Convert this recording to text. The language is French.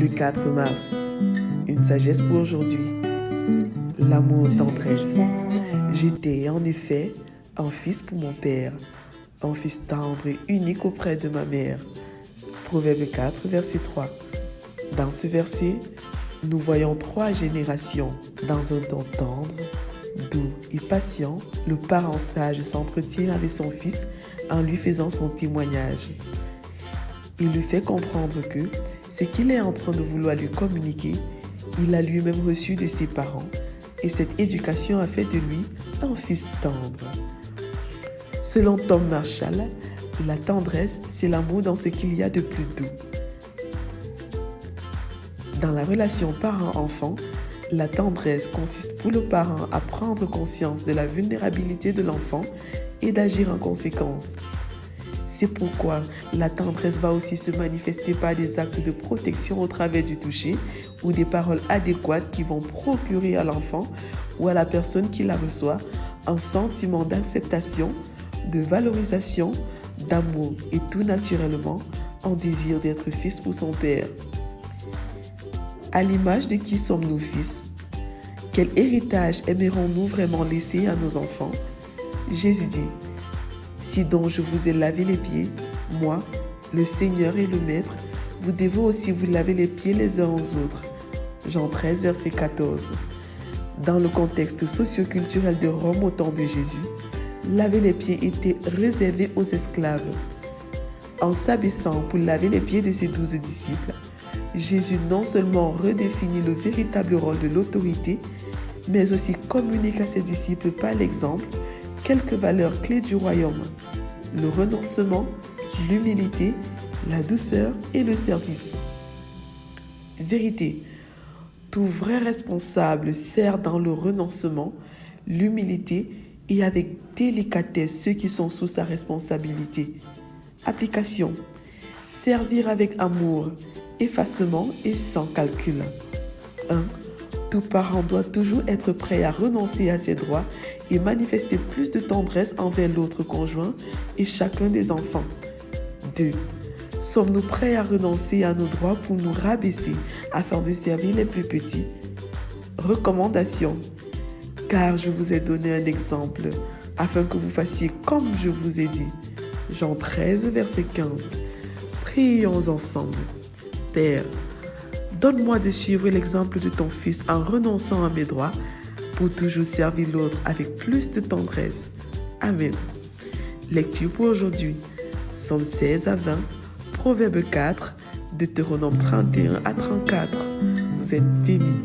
Le 4 mars, une sagesse pour aujourd'hui. L'amour tendresse. J'étais en effet un fils pour mon père, un fils tendre et unique auprès de ma mère. Proverbe 4, verset 3. Dans ce verset, nous voyons 3 générations. Dans un temps tendre, doux et patient, le parent sage s'entretient avec son fils en lui faisant son témoignage. Il lui fait comprendre que ce qu'il est en train de vouloir lui communiquer, il a lui-même reçu de ses parents et cette éducation a fait de lui un fils tendre. Selon Tom Marshall, la tendresse, c'est l'amour dans ce qu'il y a de plus doux. Dans la relation parent-enfant, la tendresse consiste pour le parent à prendre conscience de la vulnérabilité de l'enfant et d'agir en conséquence. C'est pourquoi la tendresse va aussi se manifester par des actes de protection au travers du toucher ou des paroles adéquates qui vont procurer à l'enfant ou à la personne qui la reçoit un sentiment d'acceptation, de valorisation, d'amour et tout naturellement un désir d'être fils pour son père. À l'image de qui sommes-nous fils? Quel héritage aimerons-nous vraiment laisser à nos enfants? Jésus dit: si donc je vous ai lavé les pieds, moi, le Seigneur et le Maître, vous devez aussi vous laver les pieds les uns aux autres. Jean 13, verset 14. Dans le contexte socio-culturel de Rome au temps de Jésus, laver les pieds était réservé aux esclaves. En s'abaissant pour laver les pieds de ses 12 disciples, Jésus non seulement redéfinit le véritable rôle de l'autorité, mais aussi communique à ses disciples par l'exemple quelques valeurs clés du royaume: le renoncement, l'humilité, la douceur et le service. Vérité: tout vrai responsable sert dans le renoncement, l'humilité et avec délicatesse ceux qui sont sous sa responsabilité. Application: servir avec amour, effacement et sans calcul. 1. Tout parent doit toujours être prêt à renoncer à ses droits et manifester plus de tendresse envers l'autre conjoint et chacun des enfants. 2. Sommes-nous prêts à renoncer à nos droits pour nous rabaisser afin de servir les plus petits? Recommandation: car je vous ai donné un exemple afin que vous fassiez comme je vous ai dit. Jean 13, verset 15. Prions ensemble. Père, donne-moi de suivre l'exemple de ton Fils en renonçant à mes droits pour toujours servir l'autre avec plus de tendresse. Amen. Lecture pour aujourd'hui. Psaume 16 à 20, Proverbe 4, Deutéronome 31 à 34. Vous êtes bénis.